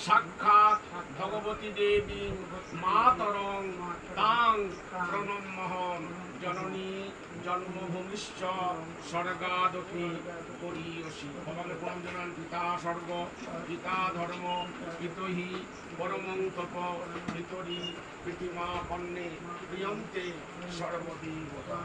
সাক্ষাৎ ভগবতী দেবী মাতরং তাং প্রণম্যহম জননী জন্মভূমিশ্চ স্বর্গাদপি পরীয়সী। ভগবান প্রণাম জানান। পিতা স্বর্গ, পিতা ধর্ম, পিতহি পরমং তপ, ভিতরি পৃথিমা পণ্যে প্রিয়ন্তে সর্বদেবতা।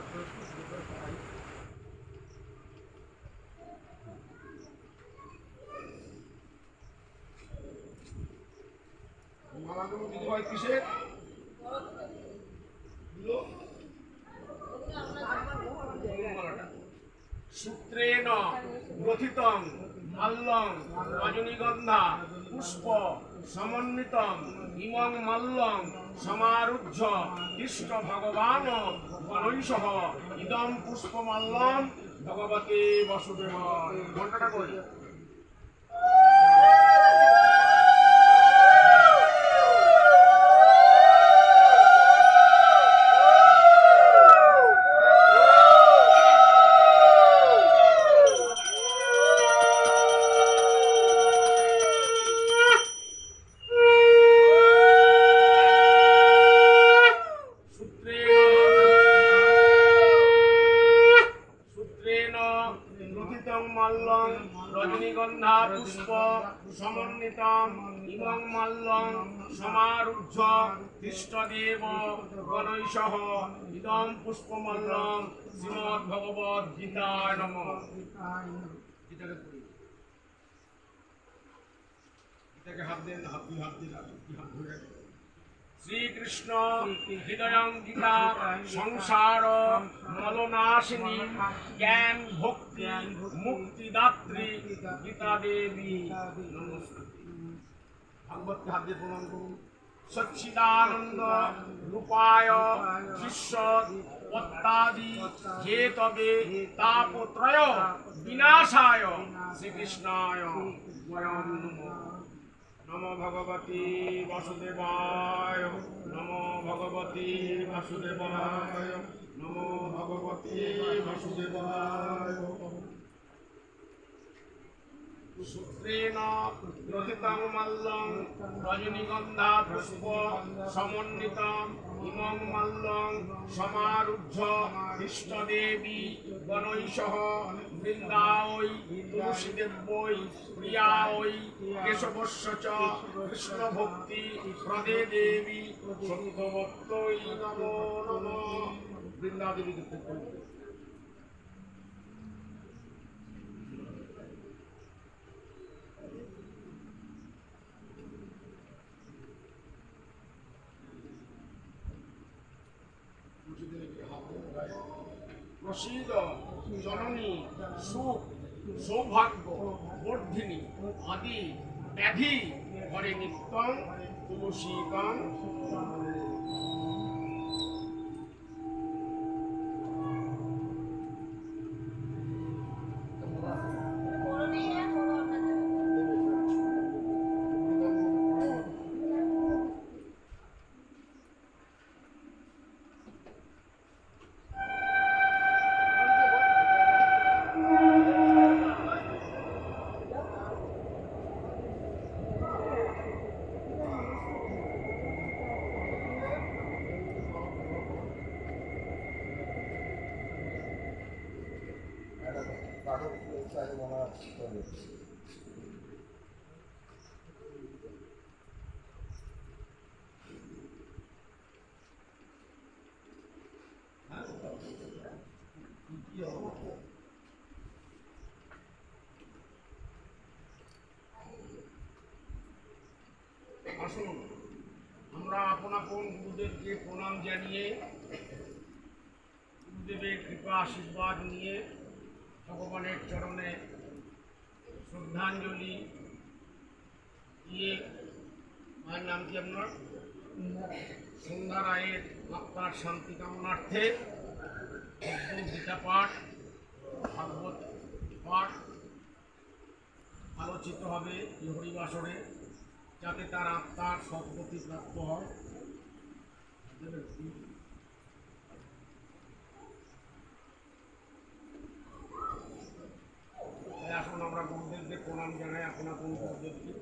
মালাগুলো দিতে হয় কিসের? সূত্রেণ গ্রথিতং মাল্যং রজনীগন্ধা পুষ্প সমন্বিতং ইমং মাল্যং সমারুহ্য তিষ্ঠ ভগবান গণৈষঃ ইদং পুষ্পমাল্যং ভগবতে বসুদেবায়। ঘণ্টাটা কই? রজনীগন্ধা পুষ্প সমন্বিতম ইমং মাল্যং সমারুহ্য তিষ্ঠদেব গণৈষঃ ইদং পুষ্পমাল্যং শ্রীমদ্ভগবদ্গীতায় নমঃ। এটাকে হাত দেন, হাত দিন, হাত ধরে। শ্রীকৃষ্ণ হৃদয়ং গীতা সংসার মলনাশিনী জ্ঞান ভক্তি মুক্তিদাত্রী গীতা দেবী নমস্তুতে। ভাগবতকে হাত দিয়ে প্রণাম করুন। সচ্চিদানন্দ রূপায় শিষ্য পত্তাদি হেতবে তাপত্রয় বিনাশায় শ্রীকৃষ্ণায় বয়ং নমঃ। নমো ভগবতী বাসুদেবায়, নমো ভগবতী বাসুদেবায়, নমো ভগবতী বাসুদেবায়। সূত্রেণ গ্রথিতং মাল্যং রজনীগন্ধা পুষ্প সমন্বিতম ইমং মাল্যং সমারুহ্য তিষ্ঠদেবী গণৈষঃ বৃন্দাবৈ তুলসীদেব্যৈ প্রিয়াবৈ কেশবস্য চ কৃষ্ণভক্তি প্রদে দেবী সত্যবত্যৈ নমো নমঃ। বৃন্দাদেবীকে প্রসীদ জননী সুখ সৌভাগ্য বর্ধিনী আদি ব্যাধি হরে নিত্যং তুলসীকাং। আসুন আমরা আপন আপন গুরুদেবকে প্রণাম জানিয়ে গুরুদেবের কৃপা আশীর্বাদ নিয়ে ভগবানের চরণে শ্রদ্ধাঞ্জলি দিয়ে। মায়ের নাম কি আপনার? সন্ধ্যা রায়ের আত্মার শান্তি কামনার্থে গীতা পাঠ ভাগবত পাঠ আলোচিত হবে এই হরিবাসরে, যাতে তার আত্মার সদ্গতি প্রাপ্ত হয়। এখন আমরা গুরুদেবকে প্রণাম জানাই, আপন আপন গুরুদেবকে।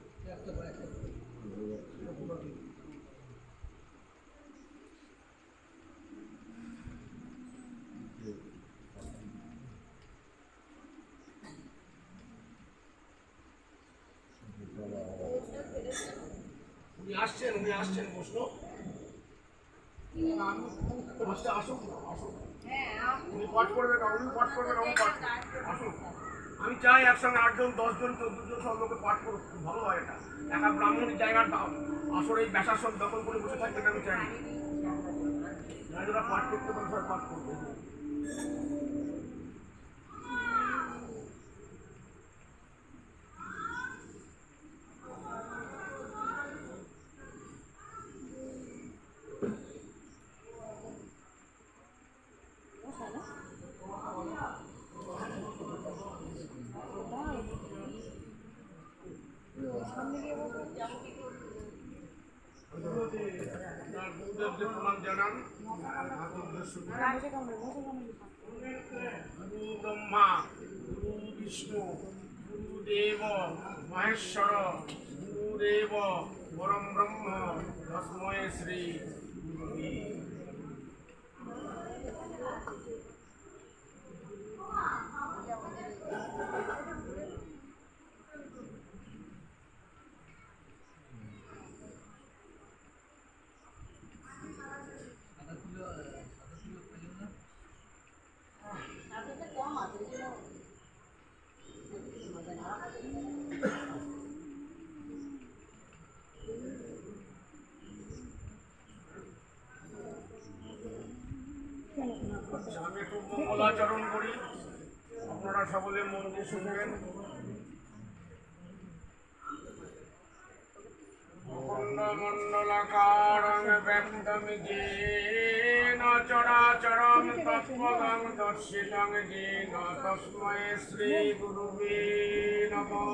উনি আসছেন বৈষ্ণব। আচ্ছা, আসুন আসুন, উনি পাঠ করবেন, উনি পাঠ করবেন, আমি পাঠ করবেন। আসুন, আমি চাই একসঙ্গে 8 জন 10 জন 14 জন সব লোকে পাঠ করুক, খুব ভালো হয় এটা। একা ব্রাহ্মণের জায়গার আসলে এই ব্যাসাসন দখল করে বসে থাকবে এটা আমি চাই না। যারা পাঠ করতে পারেন সবাই পাঠ করবে। গুরুদেবকে প্রণাম জানান। গুরু ব্রহ্মা, গুরু বিষ্ণু, গুরুদেব মহেশ্বর, গুরুদেব পরম ব্রহ্ম, তস্মৈ শ্রী গুরুবে। আমি একটু মঙ্গলাচরণ করি, আপনারা সকলে মন দিয়ে শুনবেন। মণ্ডলাকারং ব্যক্তং যেন চরাচরং তৎপদং দর্শিতং যেন তস্মৈ শ্রী গুরুবে নমঃ।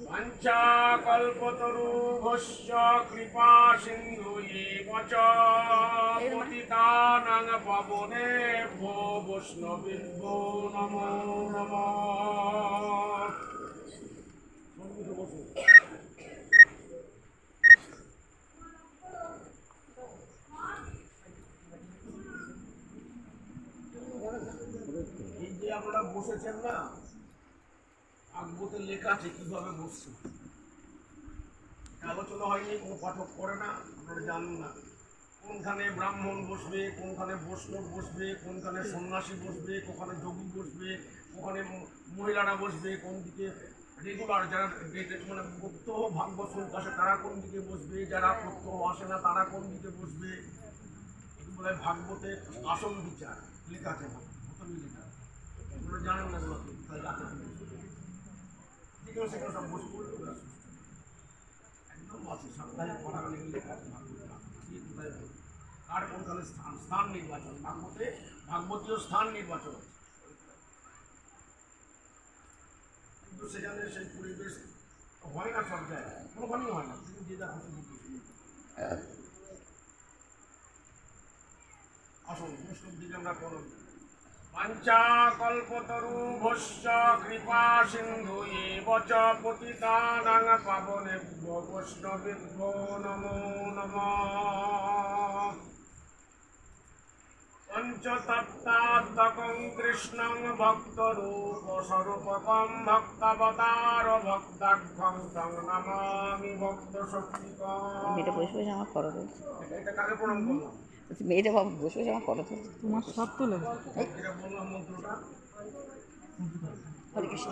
পঞ্চাকল্পতরুভ্যশ্চ কৃপা সিন্ধুয়েব চ পতিতানাং পাবনেভ্যো বৈষ্ণবেভ্যো নমো নমঃ। এই যে আপনারা বসেছেন না, ভাগবতে লেখা আছে কিভাবে বসছে, আলোচনা হয়নি, কোনো পাঠক করে না, আপনারা জানেন না কোনখানে ব্রাহ্মণ বসবে, কোনখানে বৈষ্ণব বসবে, কোনখানে সন্ন্যাসী বসবে, কোনখানে যোগী বসবে, ওখানে মহিলারা বসবে, কোন দিকে রেগুলার যারা মানে প্রত্যহ ভাগবত শুনতে আসে তারা কোন দিকে বসবে, যারা প্রত্যহ আসে না তারা কোন দিকে বসবে। এটি বলে ভাগবতের আসন বিচার লেখা আছে, প্রথমে লেখা। আপনারা জানেন না এগুলো, তাই রাখে সেখানে সব বসে পড়বে একদম আছে, সাপ্তাহিক পড়াগানে লেখা আছে কোথায় কার কোনখানে স্থান নির্বাচন, ভাগবতীয় স্থান নির্বাচন আছে। কিন্তু সেখানে সেই পরিবেশ হয় না, সব জায়গায় কোনোখানেই হয় না, কিন্তু যে যা খুশি। আসুন বৈষ্ণব দিকে আমরা করুন। পঞ্চাকল্পতরুভ্যশ্চ কৃপা সিন্ধুয়েব চ পতিতানাং পাবনেভ্যো বৈষ্ণবেভ্যো নমো নমঃ। পঞ্চতত্ত্বাত্মকং কৃষ্ণং ভক্তরূপস্বরূপকং ভক্তাবতার ভক্তাখ্যং তং নমামি ভক্তশক্তিকং। মেয়েটা বসে বসে আমার ফটো তুলছে। এটা কাকে প্রণাম করলাম? মেয়েটা বাবা বসে বসে আমার ফটো তুলছে। তোমার সব তোলে। এটা বললাম মন্ত্রটা। হরে কৃষ্ণ।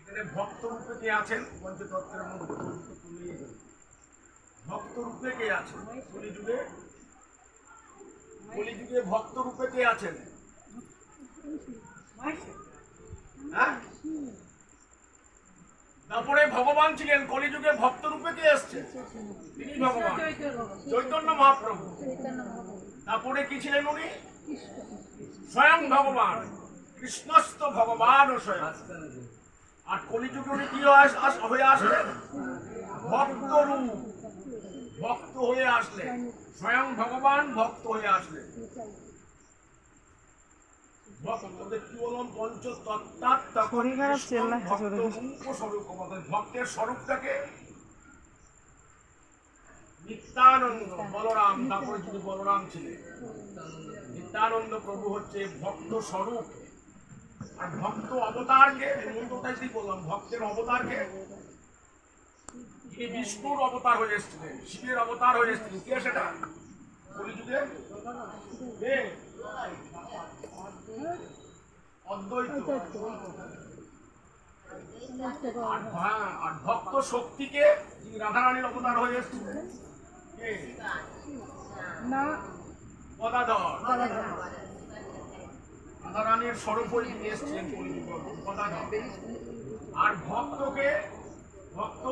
এখানে ভক্ত রূপে কে আছেন? পঞ্চতত্ত্বের মধ্যে ভক্ত রূপে কে আছেন? কলিযুগে ভক্ত রূপে কে আছেন? হ্যাঁ, তারপরে ভগবান ছিলেন, কলিযুগে ভক্ত রূপে কে এসছে? তিনি ভগবান চৈতন্য মহাপ্রভু। তারপরে কি ছিলেন উনি? স্বয়ং ভগবান, কৃষ্ণস্থ ভগবান ও স্বয়ং। আর কলিযুগে উনি কি হয়ে আসলেন? ভক্ত রূপ, ভক্ত হয়ে আসলেন, স্বয়ং ভগবান ভক্ত হয়ে আসলেন। ভক্তদের কি বললাম? ভক্তের স্বরূপটাকে নিত্যানন্দ বলরাম, তারপরে যিনি বলরাম ছিলেন, নিত্যানন্দ প্রভু হচ্ছে ভক্ত স্বরূপ। আর ভক্ত অবতারকে, মন্ত্রটাই কি বললাম, ভক্তের অবতারকে, যিনি বিষ্ণুর অবতার হয়ে এসেছিলেন, শিবের অবতার হয়ে এসেছিলেন, কে সেটা কলিযুগে? কে? অদ্বৈত। আর ভক্ত শক্তিকে, যিনি রাধারানীর অবতার হয়ে এসেছিলেন, কে? গদাধর। রাধারানীর স্বরূপ হয়ে তিনি এসেছিলেন কলিযুগে, গদাধর। আর ভক্তকে, ভক্ত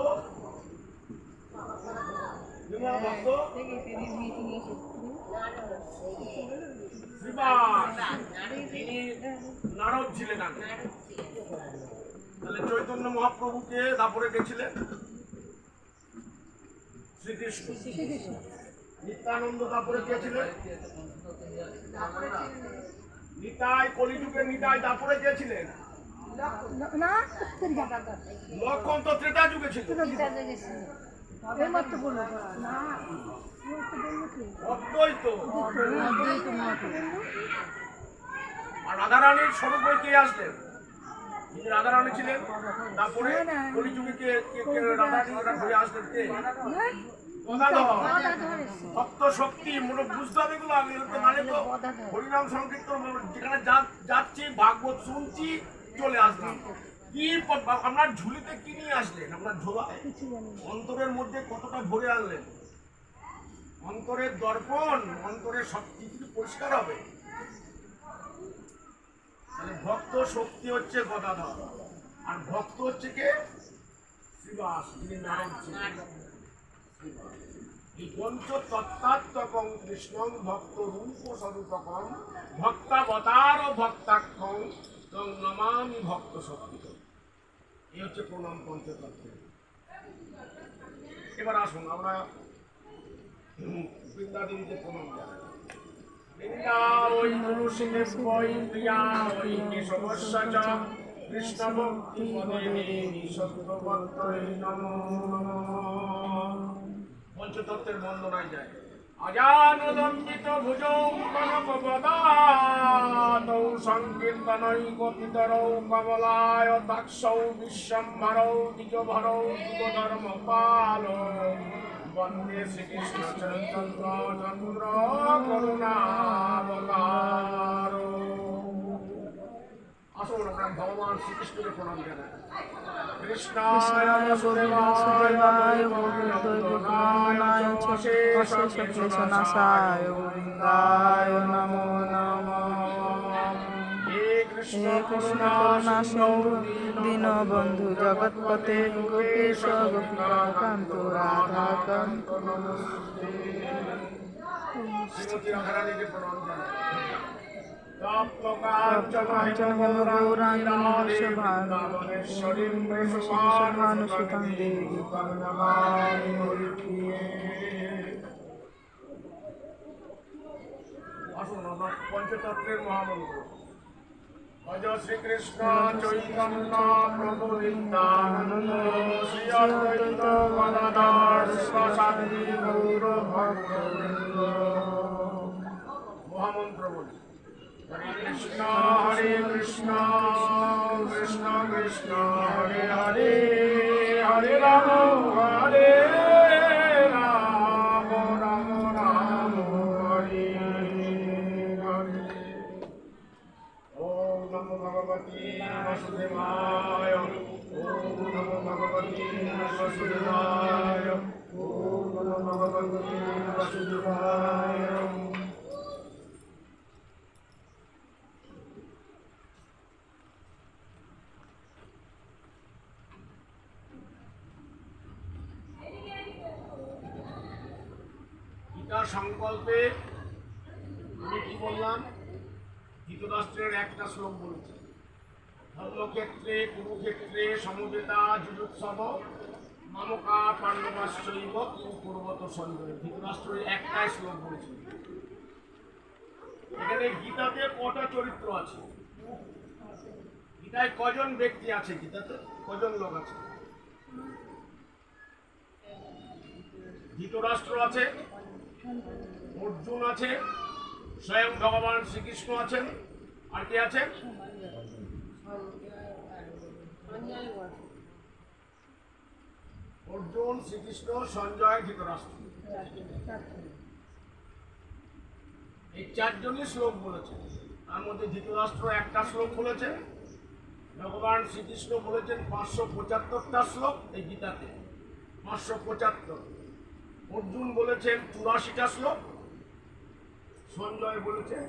ভক্ত শ্রীবাস, তিনি নারদ ছিলেন আগে। তাহলে চৈতন্য মহাপ্রভুকে দাপরে গেছিলেন শ্রীকৃষ্ণ। নিত্যানন্দ দাপরে গিয়েছিলেন নিতাই, কলিযুগে নিতাই দাপরে গিয়েছিলেন। লক্ষণ তো ত্রেতা যুগে ছিল। অদ্বৈত। আর রাধারানীর স্বরূপ হয়ে কে আসলেন? যিনি রাধারানী ছিলেন, তারপরে কলিযুগে কে রাধারানী হয়ে আসলেন? কে? গদাধর। ভক্ত শক্তি মনে বুঝতে হবে এগুলো। আমি মানে তো হরিনাম সংকীর্তন যেখানে যাচ্ছি, ভাগবত শুনছি, চলে আসলাম। কি আপনার ঝুলিতে কি নিয়ে আসলেন? আপনার ঝোলা অন্তরের মধ্যে কতটা ভরে আনলেন? অন্তরের দর্পণ, অন্তরের সব কিছু পরিষ্কার হবে। তাহলে ভক্ত শক্তি হচ্ছে গদাধর, আর ভক্ত হচ্ছে কে? শ্রীবাস, যিনি নারদ ছিলেন। এই পঞ্চতত্ত্বাত্মকং কৃষ্ণং ভক্ত রূপ স্বরূপকং ভক্তাবতার ভক্তাক্ষং তং নমামি ভক্ত শক্তি। এই হচ্ছে প্রণাম পঞ্চতত্ত্বের। এবার আসুন আমরা বৃন্দাদেবীকে প্রণাম জানাই। বৃন্দা ওই তুলসী দেবৈ প্রিয়া ওই কেশবস্য চ কৃষ্ণ ভক্তি পদে দেবী সত্যবত্তৈ নমো নমঃ। পঞ্চতত্ত্বের বন্দনায় যায়। অজানুলম্বিত ভুজৌ কনকবদাতৌ সংকীর্তনৈকপিতরৌ কমলায় তাক্ষৌ বিশ্বম্ভরৌ দ্বিজভরৌ যুগধর্মপালৌ বন্দে শ্রীকৃষ্ণ চৈতন্য চন্দ্র করুণাবতারৌ। আসুন আমরা ভগবান শ্রীকৃষ্ণকে প্রণাম জানাই। কৃষ্ণায় বাসুদেবায় গোবিন্দনায় চ অশেষ ক্লেশনাশায় গোবিন্দায় নমো নমঃ। হে কৃষ্ণ করুণা সিন্ধু দীনবন্ধু জগৎপতে গোপীশ গোপীকান্ত রাধাকান্ত নমস্তে। শ্রীমতী রাধারানীকে প্রণাম জানাই। কাঞ্চন গৌরাঙ্গী ভানুসুতাং দেবী আসুন আমরা পঞ্চতত্ত্বের মহামন্ত্র। ভজ শ্রীকৃষ্ণ চৈতন্য প্রভু নিত্যানন্দ শ্রী অদ্বৈত গদাধর শিবসাদি গৌর ভক্তবৃন্দ। মহামন্ত্র বলি। হরে কৃষ্ণ কৃষ্ণ কৃষ্ণ হরে হরে হরে রাম হরে রাম রাম রাম হরে হরে। ওম নমো ভগবতে বাসুদেবায়, ওম নমো ভগবতে বাসুদেবায়, ওম নমো ভগবতে বাসুদেবায়। সংকল্পে আমি কি বললাম? ধৃতরাষ্ট্রের একটা শ্লোক বলেছি, ধর্মক্ষেত্রে কুরুক্ষেত্রে সমবেতা যুযুৎসব মামকা পাণ্ডবাশ্চৈব কিং কুর্বত সঞ্জয়। ধৃতরাষ্ট্রের একটাই শ্লোক বলেছি। এখানে গীতাতে কটা চরিত্র আছে? গীতায় কজন ব্যক্তি আছে? গীতাতে কজন লোক আছে? ধৃতরাষ্ট্র আছে, অর্জুন আছে, স্বয়ং ভগবান শ্রীকৃষ্ণ আছেন, আর কে আছেন? অর্জুন, শ্রীকৃষ্ণ, সঞ্জয়, ধৃতরাষ্ট্র, এই চারজনই শ্লোক বলেছেন। তার মধ্যে ধৃতরাষ্ট্র একটা শ্লোক বলেছেন। ভগবান শ্রীকৃষ্ণ বলেছেন 575টা শ্লোক এই গীতাতে, 575। অর্জুন বলেছেন 84টা শ্লোক, সঞ্জয় বলেছেন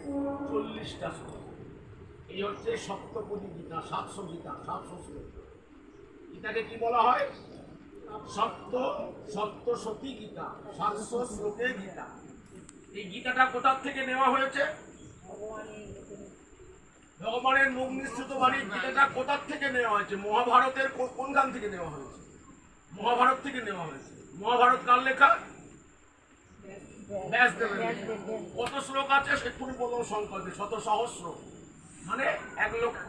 40টা শ্লোক। এই হচ্ছে সপ্তপদী গীতা, 700 গীতা, 700 শ্লোক। গীতাকে কি বলা হয়? সপ্তশতী গীতা, 700 শ্লোকের গীতা। এই গীতাটা কোথা থেকে নেওয়া হয়েছে? ভগবানের মুখ নিঃসৃত বাণী। গীতাটা কোথা থেকে নেওয়া হয়েছে? মহাভারতের কোনখান থেকে নেওয়া হয়েছে? মহাভারত থেকে নেওয়া হয়েছে। মহাভারত কার লেখা? ব্যাসদেবের লেখা। কত শ্লোক আছে সেক্ষুনি বললাম সংকল্পে, 100 সহস্র মানে 1 লক্ষ,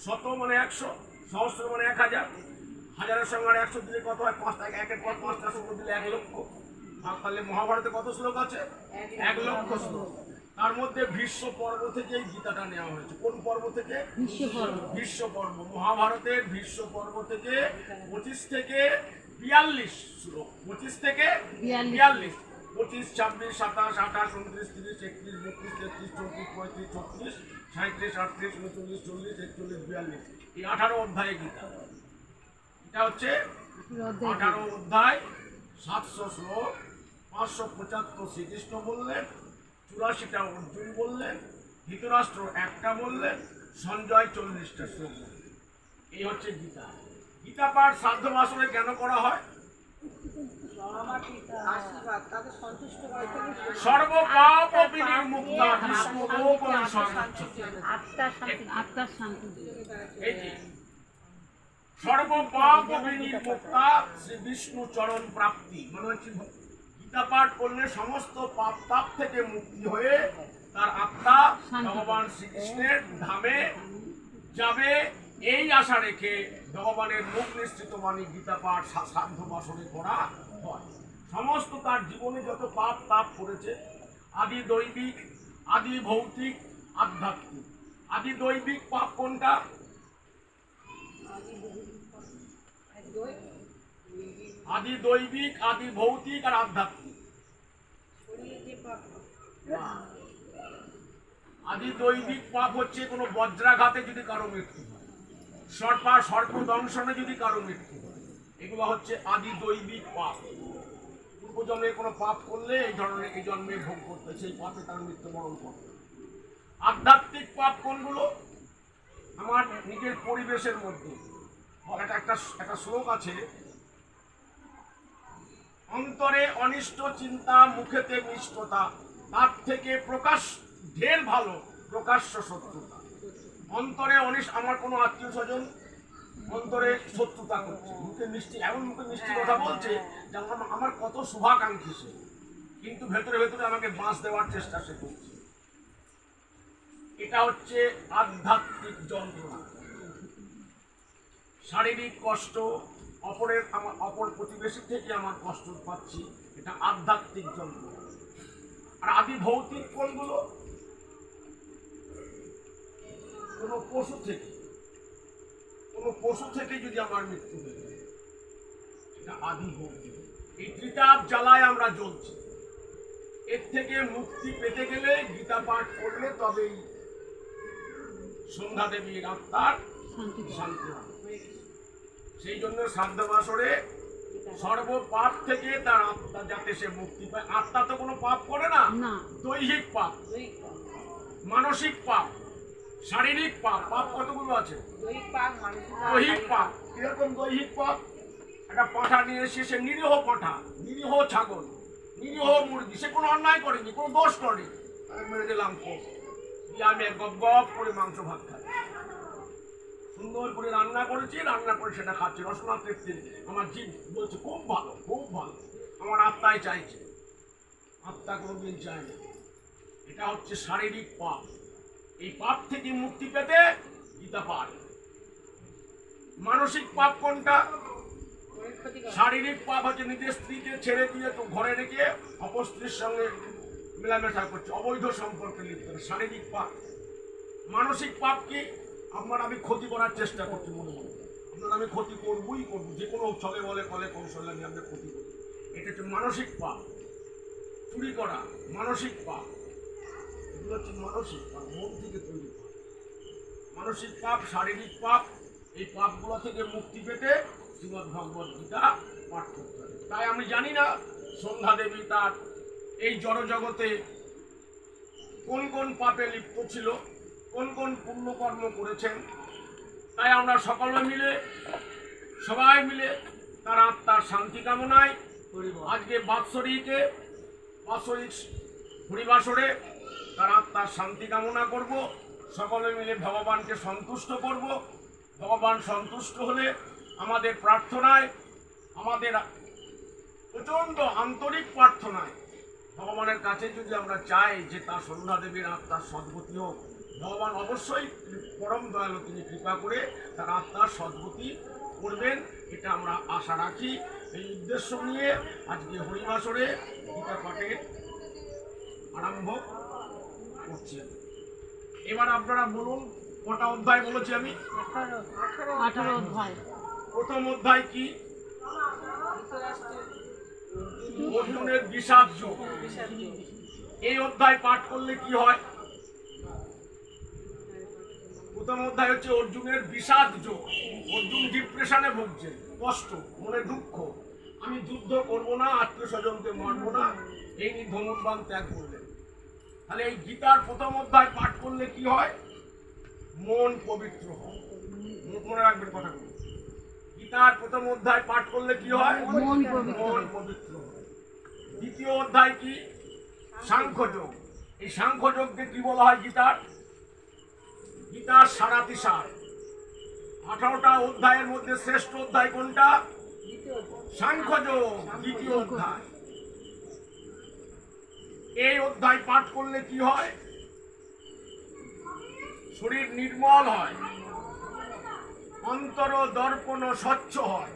100 মানে 100, সহস্র মানে 1000, হাজারের সঙ্গে আর 100 দিলে কত হয়? 5টা, একের পর 5টা শ্লোক দিলে 1 লক্ষ। তাহলে মহাভারতে কত শ্লোক আছে? 1 লক্ষ শ্লোক। তার মধ্যে ভীষ্ম পর্ব থেকে এই গীতাটা নেওয়া হয়েছে। কোন পর্ব থেকে? ভীষ্ম পর্ব। মহাভারতের ভীষ্ম পর্ব থেকে 25 থেকে 42 শ্লোক, 25 থেকে 42, 25, 26, 27, 28, 29, 30, 31, 32, 33, 34, 35, 36, 37, 38, 39, 40, 41, 42, এই 18 অধ্যায়ে গীতা। এটা হচ্ছে 18 অধ্যায়, 700 শ্লোক, 575 শ্রীকৃষ্ণ বললেন, 84টা অর্জুন বললেন, ধৃতরাষ্ট্র একটা বললেন, সঞ্জয় 40টা শ্লোক বললেন। এই হচ্ছে গীতা। গীতা পাঠ শ্রাদ্ধ বাসনে কেন করা হয়? সর্বপাপ বিনির্মুক্তা বিষ্ণুরূপং সর্বচ্ছতে। এই যে সর্বপাপ বিনির্মুক্তা শ্রী বিষ্ণু চরণ প্রাপ্তি, মানে হচ্ছে গীতা পাঠ করলে সমস্ত পাপ তাপ থেকে মুক্তি হয়ে তার আত্মা ভগবান শ্রীকৃষ্ণের ধামে যাবে, এই আশা রেখে ভগবানের মুখ নিঃসৃত বাণী গীতা পাঠ শ্রাদ্ধ বাসনে করা হয়। সমস্ত তার জীবনে যত পাপ তাপ করেছে, আদি দৈবিক, আদি ভৌতিক, আধ্যাত্মিক। আদি দৈবিক পাপ কোনটা? আদি দৈবিক, আদি ভৌতিক আর আধ্যাত্মিক। আদি দৈবিক পাপ হচ্ছে কোনো বজ্রাঘাতে যদি কারো মৃত্যু হয়, সর্পদংশনে যদি কারো মৃত্যু হয়, এগুলো হচ্ছে আদি দৈবিক পাপ। পূর্বজন্মে কোনো পাপ করলে এই ধরনের এই জন্মে ভোগ করতে, সেই পাপে তার মৃত্যুবরণ করতে। আধ্যাত্মিক পাপ কোনগুলো? আমার নিজের পরিবেশের মধ্যে একটা শ্লোক আছে, অন্তরে অনিষ্ট চিন্তা, মুখেতে মিষ্টতা, তার থেকে প্রকাশ ঢের ভালো প্রকাশ্য শত্রুতা। অন্তরে আমার কোনো আত্মীয় স্বজন অন্তরে শত্রুতা করছে, মুখে মিষ্টি, এমন মুখে মিষ্টি কথা বলছে যে আমার কত শুভাকাঙ্ক্ষী সে, কিন্তু ভেতরে ভেতরে আমাকে বাঁশ দেওয়ার চেষ্টা সে করছে। এটা হচ্ছে আধ্যাত্মিক যন্ত্রণা। শারীরিক কষ্ট, অপর প্রতিবেশী থেকে আমার কষ্ট পাচ্ছি, এটা আধ্যাত্মিক যন্ত্রণা। আর আদি ভৌতিক কোনগুলো? কোনো পশু থেকে যদি আমার মৃত্যু হয়ে যায়, এটা আদি ভৌতিক। এই ত্রিতাপ জ্বালায় আমরা জ্বলছি। এর থেকে মুক্তি পেতে গেলে গীতা পাঠ করলে তবেই সন্ধ্যা দেবীর আত্মার শান্তি হবে। সেই জন্য শ্রাদ্ধ বাসরে সর্বপাপ থেকে তার আত্মা যাতে সে মুক্তি পায়। আত্মা তো কোনো পাপ করে না, দৈহিক পাপ, মানসিক পাপ, শারীরিক পাপ। পাপ কতগুলো আছে? দৈহিক পাপ। কিরকম দৈহিক পাপ? একটা পাঁঠা নিয়ে এসে, সে নিরীহ পাঁঠা, নিরীহ ছাগল, নিরীহ মুরগি, সে কোনো অন্যায় করেনি, কোনো দোষ করেনি, আমি মেরে দিলাম কোপ দিয়ে আমি গপ গপ করে মাংস ভাত খাই। সুন্দর করে রান্না করেছি, রান্না করে সেটা খাচ্ছি, রসনা তৃপ্তি। আমার জীব বলছে খুব ভালো, খুব ভালো। আমার আত্মায় চাইছে, আত্মা কোনোদিন চায় না। এটা হচ্ছে শারীরিক পাপ। এই পাপ থেকে মুক্তি পেতে গীতা পাঠ। মানসিক পাপ কোনটা? শারীরিক পাপ হচ্ছে নিজের স্ত্রীকে ছেড়ে দিয়ে তো ঘরে রেখে অপর স্ত্রীর সঙ্গে মেলামেশা করছে, অবৈধ সম্পর্কে লিপ্ত, শারীরিক পাপ। মানসিক পাপ কি? আপনার আমি ক্ষতি করার চেষ্টা করছি মনে মনে, আপনার আমি ক্ষতি করবই করবো, যে কোনো ছলে বলে কলে কৌশলে আমি আপনার ক্ষতি করি। এটা হচ্ছে মানসিক পাপ। চুরি করা মানসিক পাপ, এগুলো হচ্ছে মানসিক পাপ, মন থেকে তৈরি পাপ। মানসিক পাপ, শারীরিক পাপ, এই পাপগুলো থেকে মুক্তি পেতে শ্রীমদ্ ভগবদ্ গীতা পাঠ করতে হবে। তাই আমি জানি না সন্ধ্যা দেবী তার এই জড়জগতে কোন কোন পাপে লিপ্ত ছিল, কোন কোন পুণ্যকর্ম করেছেন। তাই আমরা সবাই মিলে তার আত্মার শান্তি কামনায় আজকে বাৎসরিক হরিবাসরে তার আত্মার শান্তি কামনা করব। সকলে মিলে ভগবানকে সন্তুষ্ট করব। ভগবান সন্তুষ্ট হলে আমাদের প্রার্থনায়, আমাদের প্রচণ্ড আন্তরিক প্রার্থনায় ভগবানের কাছে যদি আমরা চাই যে তার সন্ধ্যা দেবীর আত্মার সদ্গতি হোক, ভগবান অবশ্যই পরম দয়ালু, তিনি কৃপা করে তার আত্মার সদ্গতি করবেন, এটা আমরা আশা রাখি। এই উদ্দেশ্য নিয়ে আজকে হরিবাসরে গীতা পাঠের আরম্ভ করছি। এবার আপনারা বলুন কটা অধ্যায় বলেছি আমি? 18 অধ্যায়। প্রথম অধ্যায় কি? অর্জুনের বিষাদ যোগ। এই অধ্যায় পাঠ করলে কি হয়? প্রথম অধ্যায় হচ্ছে অর্জুনের বিষাদ যোগ। অর্জুন ডিপ্রেশনে ভুগছেন, কষ্ট, মনে দুঃখ, আমি যুদ্ধ করব না, আত্মীয় স্বজনকে মারবো না, এই নিয়ে ধনুর্বাণ ত্যাগ করলেন। তাহলে এই গীতার প্রথম অধ্যায় পাঠ করলে কি হয়? মন পবিত্র হয়। মনে রাখবেন কথাগুলো। গীতার প্রথম অধ্যায় পাঠ করলে কি হয়? মন পবিত্র হয়। দ্বিতীয় অধ্যায় কি? সাংখ্যযোগ। এই সাংখ্যযোগকে কি বলা হয় গীতার? গীতার সারাতি সার। 18টা অধ্যায়ের মধ্যে শ্রেষ্ঠ অধ্যায় কোনটা? সাংখ্যযোগ, দ্বিতীয় অধ্যায়। এই অধ্যায় পাঠ করলে কি হয়? শরীর নির্মল হয়, অন্তর দর্পণ স্বচ্ছ হয়।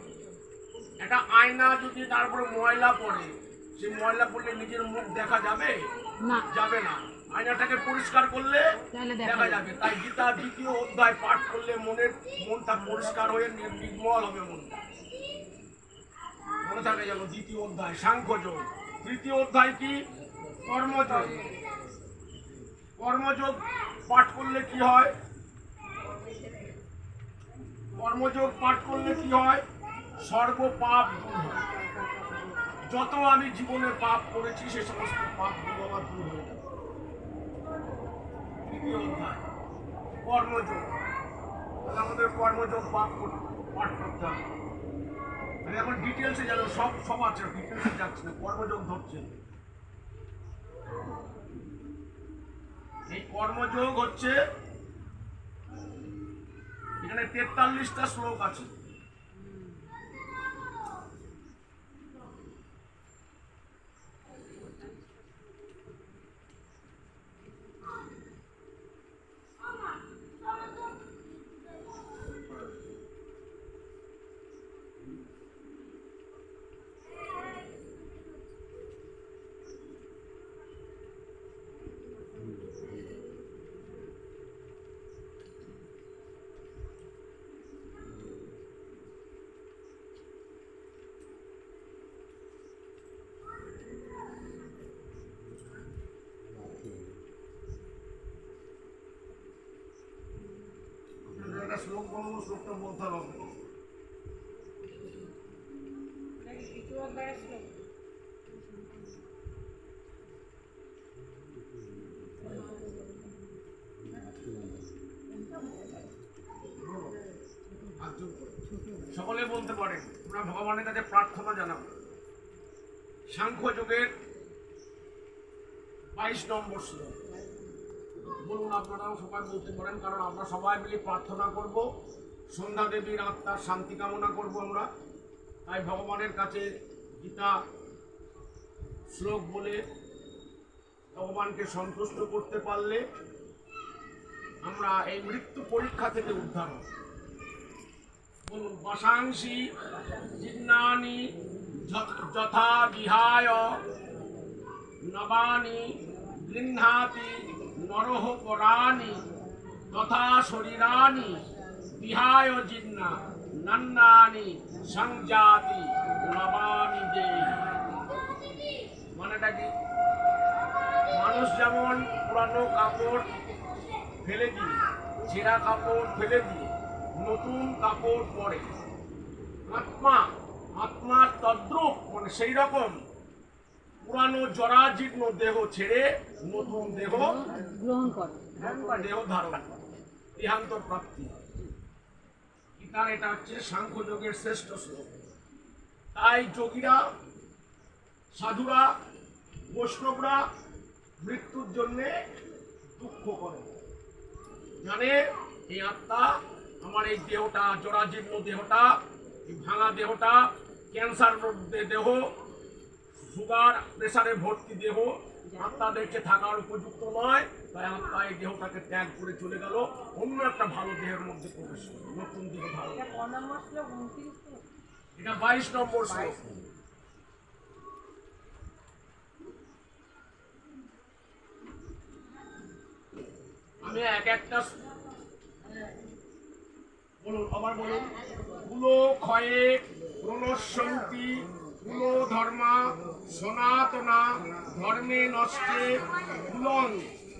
একটা আয়না যদি তারপরে ময়লা পড়ে, সেই ময়লা পড়লে নিজের মুখ দেখা যাবে? যাবে না। আয়নাটাকে পরিষ্কার করলে দেখা যাবে। তাই গীতার দ্বিতীয় অধ্যায় পাঠ করলে মনটা পরিষ্কার হয়ে নির্মল হবে মনটা। মনে থাকে যেন দ্বিতীয় অধ্যায় সাংখ্যযোগ। তৃতীয় অধ্যায় কি? কর্মযোগ। কর্মযোগ পাঠ করলে কি হয়? কর্মযোগ পাঠ করলে কি হয়? সর্ব পাপ দূর হয়। যত আমি জীবনে পাপ করেছি সে সমস্ত পাপগুলো আমার দূর হয়ে যাবে। তৃতীয় অধ্যায় কর্মযোগ। আমাদের কর্মযোগ পাঠ করতে হবে। মানে এখন ডিটেলসে যেন সব আছে, ডিটেলসে যাচ্ছে না, কর্মযোগ ধরছে। এই কর্মযোগ হচ্ছে, এখানে 43টা শ্লোক আছে। শ্লোক বলবো, শ্লোকটা বলতে হবে। সকলে বলতে পারেন। আমরা ভগবানের কাছে প্রার্থনা জানাবো। সাংখ্যযোগের 22 নম্বর শ্লোক বলুন। আপনারাও সবাই বলতে পারেন, কারণ আমরা সবাই মিলে প্রার্থনা করব, সন্ধ্যা দেবীর আত্মার শান্তি কামনা করব আমরা। তাই ভগবানের কাছে গীতা শ্লোক বলে ভগবানকে সন্তুষ্ট করতে পারলে আমরা এই মৃত্যু পরীক্ষা থেকে উদ্ধার হব। বলুন, বাসাংসি জিন্নানি যথা বিহায় নবানি গৃহ্ণাতি নরহ পরাণি তথা শরীরানি বিহায় জিন্না নান্নানি সংজাতি নবানি দেহি। মানেটা কি? মানুষ যেমন পুরানো কাপড় ফেলে দিয়ে, ছেঁড়া কাপড় ফেলে দিয়ে নতুন কাপড় পরে, আত্মার তদ্রূপ, মানে সেই রকম পুরানো জরাজীর্ণ দেহ ছেড়ে নতুন দেহ গ্রহণ করে। দেহ ধারণ করে, ইহান্তর প্রাপ্তি। গীতার এটা হচ্ছে সাংখ্যযোগের শ্রেষ্ঠ শ্লোক। তাই যোগীরা, সাধুরা, বৈষ্ণবরা মৃত্যুর জন্যে দুঃখ করে, জানে এই আত্মা, আমার এই দেহটা, জরাজীর্ণ দেহটা, এই ভাঙা দেহটা, ক্যান্সার দেহ, সুগার প্রেসারে ভর্তি দেহ, আত্মা দেখছে থাকার উপযুক্ত নয়, তাই আত্মা এই দেহটাকে ত্যাগ করে চলে গেল, অন্য একটা ভালো দেহের মধ্যে প্রবেশ করল, নতুন দেহ ধারণ করল। এটা 22 নম্বর শ্লোক। আমি এক একটা বলুন, আবার বলুন। কুলো ক্ষয়ে প্রণশ্যন্তি কুলো ধর্মা সনাতনা ধর্মে নষ্টে কুলং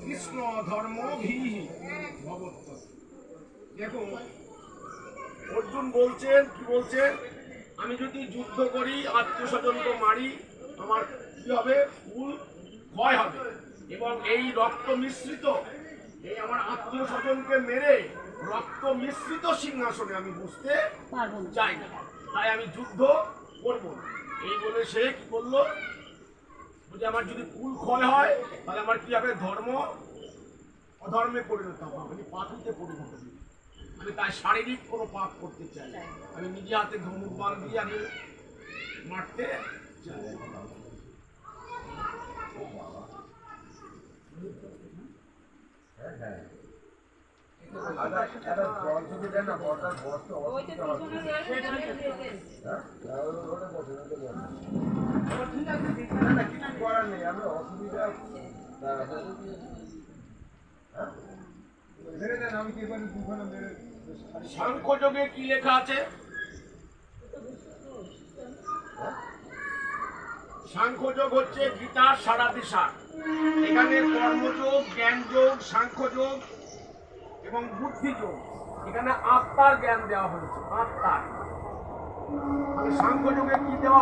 কৃষ্ণ ধর্ম ভিহি ভবত্ত। দেখো অর্জুন বলছেন, কি বলছেন? আমি যদি যুদ্ধ করি, আত্মীয় স্বজনকে মারি, আমার কি হবে? কুল ক্ষয় হবে, এবং এই রক্ত মিশ্রিত, এই আমার আত্মীয় স্বজনকে মেরে রক্ত মিশ্রিত সিংহাসনে আমি বসতে পারবো না। চাই না, তাই আমি যুদ্ধ করব না। এই বলে সে কি করলো? বলছে আমার যদি কুল ক্ষয় হয়, তাহলে আমার কি হবে? ধর্ম অধর্মে পরিণত হবে, আমি পাপিতে পরিণত হবে। আমি তাই শারীরিক কোনো পাপ করতে চাই না, আমি নিজে হাতে ধনুক বাণ দিয়ে আমি মারতে চাই। সাংখ্যযোগে কি লেখা আছে? সাংখ্যযোগ হচ্ছে গীতার সারাদিশার। এখানে কর্মযোগ, জ্ঞানযোগ, সাংখ্যযোগ এবং বুদ্ধিযোগ, এখানে আত্মার জ্ঞান দেওয়া হয়েছে, আত্মার। সাংখ্যযোগে কি দেওয়া